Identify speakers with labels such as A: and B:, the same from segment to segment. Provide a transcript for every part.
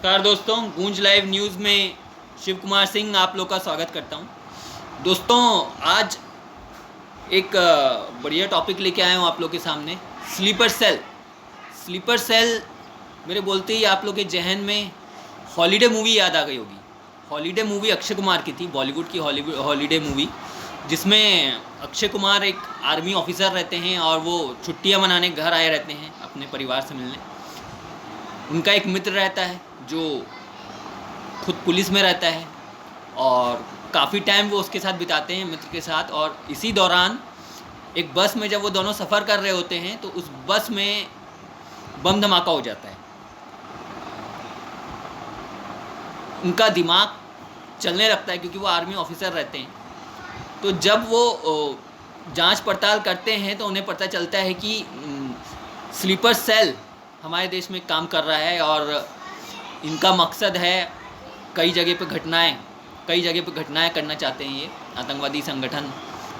A: नमस्कार दोस्तों, गूंज लाइव न्यूज़ में शिव कुमार सिंह आप लोग का स्वागत करता हूं। दोस्तों, आज एक बढ़िया टॉपिक लेके आया हूं आप लोग के सामने। Sleeper cell. स्लीपर सेल मेरे बोलते ही आप लोग के जहन में हॉलीडे मूवी याद आ गई होगी। हॉलीडे मूवी अक्षय कुमार की थी, बॉलीवुड की हॉलीडे मूवी, जिसमें अक्षय कुमार एक आर्मी ऑफिसर रहते हैं और वो छुट्टियां मनाने घर आए रहते हैं अपने परिवार से मिलने। उनका एक मित्र रहता है जो खुद पुलिस में रहता है और काफ़ी टाइम वो उसके साथ बिताते हैं, मित्र के साथ। और इसी दौरान एक बस में जब वो दोनों सफ़र कर रहे होते हैं तो उस बस में बम धमाका हो जाता है। उनका दिमाग चलने लगता है क्योंकि वो आर्मी ऑफिसर रहते हैं। तो जब वो जांच पड़ताल करते हैं तो उन्हें पता चलता है कि स्लीपर सेल हमारे देश में काम कर रहा है और इनका मकसद है कई जगह पे घटनाएं करना चाहते हैं। ये आतंकवादी संगठन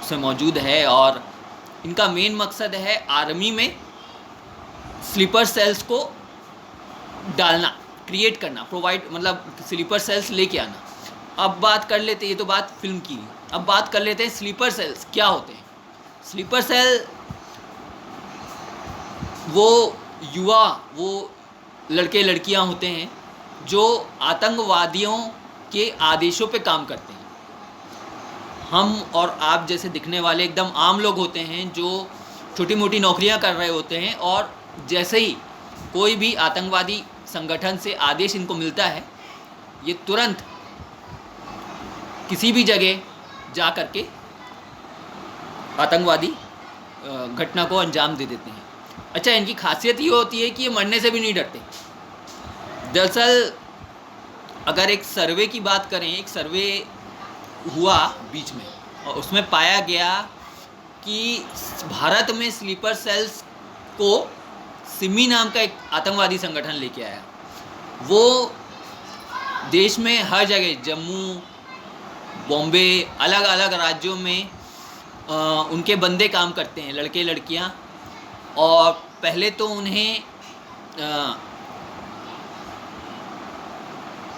A: से मौजूद है और इनका मेन मकसद है आर्मी में स्लीपर सेल्स को डालना, क्रिएट करना, प्रोवाइड, मतलब स्लीपर सेल्स लेके आना। अब बात कर लेते हैं, ये तो बात फिल्म की, अब बात कर लेते हैं स्लीपर सेल्स क्या होते हैं। स्लीपर सेल वो लड़के लड़कियां होते हैं जो आतंकवादियों के आदेशों पे काम करते हैं। हम और आप जैसे दिखने वाले एकदम आम लोग होते हैं जो छोटी मोटी नौकरियां कर रहे होते हैं और जैसे ही कोई भी आतंकवादी संगठन से आदेश इनको मिलता है, ये तुरंत किसी भी जगह जा कर के आतंकवादी घटना को अंजाम दे देते हैं। अच्छा, इनकी खासियत ये होती है कि ये मरने से भी नहीं डरते। दरअसल अगर एक सर्वे की बात करें, एक सर्वे हुआ बीच में और उसमें पाया गया कि भारत में स्लीपर सेल्स को सिमी नाम का एक आतंकवादी संगठन लेके आया। वो देश में हर जगह, जम्मू, बॉम्बे, अलग अलग राज्यों में उनके बंदे काम करते हैं, लड़के लड़कियां। और पहले तो उन्हें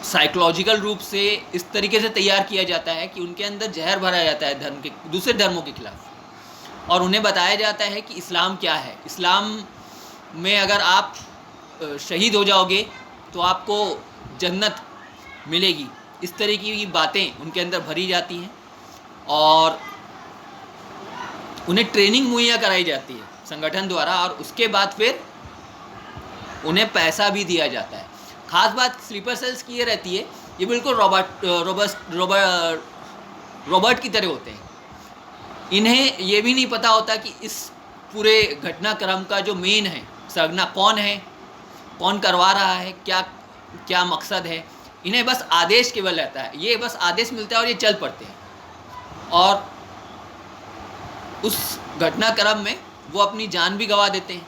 A: साइकोलॉजिकल रूप से इस तरीके से तैयार किया जाता है कि उनके अंदर जहर भरा जाता है दूसरे धर्मों के खिलाफ, और उन्हें बताया जाता है कि इस्लाम क्या है। इस्लाम में अगर आप शहीद हो जाओगे तो आपको जन्नत मिलेगी। इस तरीके की बातें उनके अंदर भरी जाती हैं और उन्हें ट्रेनिंग मुहैया कराई जाती है संगठन द्वारा, और उसके बाद फिर उन्हें पैसा भी दिया जाता है। खास बात स्लीपर सेल्स की ये रहती है, ये बिल्कुल रॉबर्ट की तरह होते हैं। इन्हें ये भी नहीं पता होता कि इस पूरे घटनाक्रम का जो मेन है, सरगना कौन है, कौन करवा रहा है, क्या क्या मकसद है। इन्हें बस आदेश केवल रहता है, ये बस आदेश मिलता है और ये चल पड़ते हैं। और उस घटनाक्रम में वो अपनी जान भी गंवा देते हैं।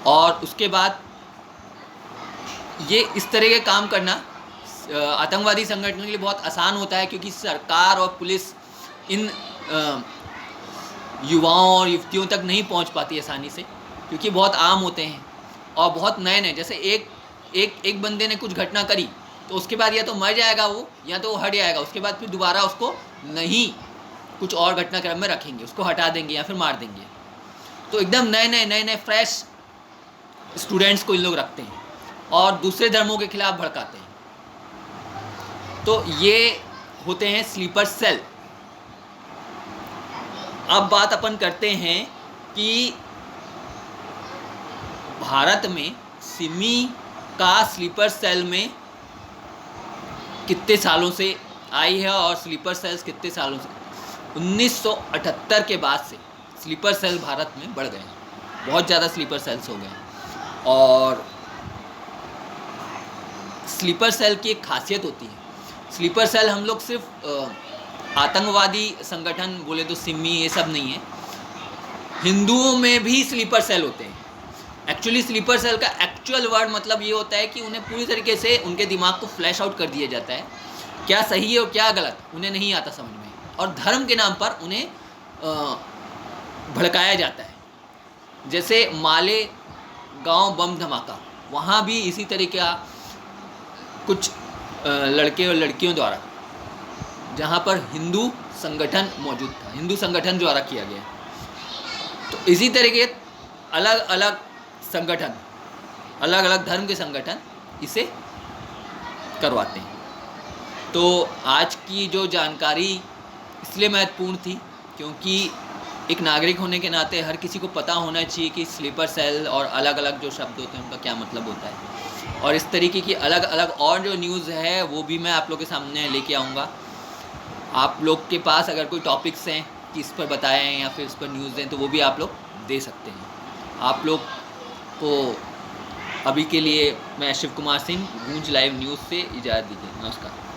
A: और उसके बाद ये इस तरह के काम करना आतंकवादी संगठन के लिए बहुत आसान होता है, क्योंकि सरकार और पुलिस इन युवाओं और युवतियों तक नहीं पहुंच पाती आसानी से, क्योंकि बहुत आम होते हैं और बहुत नए नए। जैसे एक बंदे ने कुछ घटना करी तो उसके बाद या तो मर जाएगा वो, या तो वो हट जाएगा। उसके बाद फिर दोबारा उसको नहीं कुछ और घटनाक्रम में रखेंगे, उसको हटा देंगे या फिर मार देंगे। तो एकदम नए नए फ्रेश स्टूडेंट्स को इन लोग रखते हैं और दूसरे धर्मों के खिलाफ भड़काते हैं। तो ये होते हैं स्लीपर सेल। अब बात अपन करते हैं कि भारत में सिमी का स्लीपर सेल में कितने सालों से आई है और स्लीपर सेल्स कितने सालों से। 1978 के बाद से स्लीपर सेल भारत में बढ़ गए हैं, बहुत ज़्यादा स्लीपर सेल्स हो गए हैं। और स्लीपर सेल की एक खासियत होती है, स्लीपर सेल हम लोग सिर्फ आतंकवादी संगठन बोले तो सिमी ये सब नहीं है, हिंदुओं में भी स्लीपर सेल होते हैं। एक्चुअली स्लीपर सेल का एक्चुअल वर्ड मतलब ये होता है कि उन्हें पूरी तरीके से उनके दिमाग को फ्लैश आउट कर दिया जाता है, क्या सही है और क्या गलत उन्हें नहीं आता समझ में, और धर्म के नाम पर उन्हें भड़काया जाता है। जैसे माले गांव बम धमाका, वहाँ भी इसी तरह का कुछ लड़के और लड़कियों द्वारा, जहाँ पर हिंदू संगठन मौजूद था, हिंदू संगठन द्वारा किया गया। तो इसी तरीके अलग अलग संगठन, अलग अलग धर्म के संगठन इसे करवाते हैं। तो आज की जो जानकारी इसलिए महत्वपूर्ण थी क्योंकि एक नागरिक होने के नाते हर किसी को पता होना चाहिए कि स्लीपर सेल और अलग अलग जो शब्द होते हैं उनका क्या मतलब होता है। और इस तरीके की अलग अलग और जो न्यूज़ है वो भी मैं आप लोग के सामने लेके आऊँगा। आप लोग के पास अगर कोई टॉपिक्स हैं कि इस पर बताएं या फिर इस पर न्यूज़ दें तो वो भी आप लोग दे सकते हैं। आप लोग को अभी के लिए मैं शिव कुमार सिंह गूंज लाइव न्यूज़ से इजाज़त दीजिए। नमस्कार।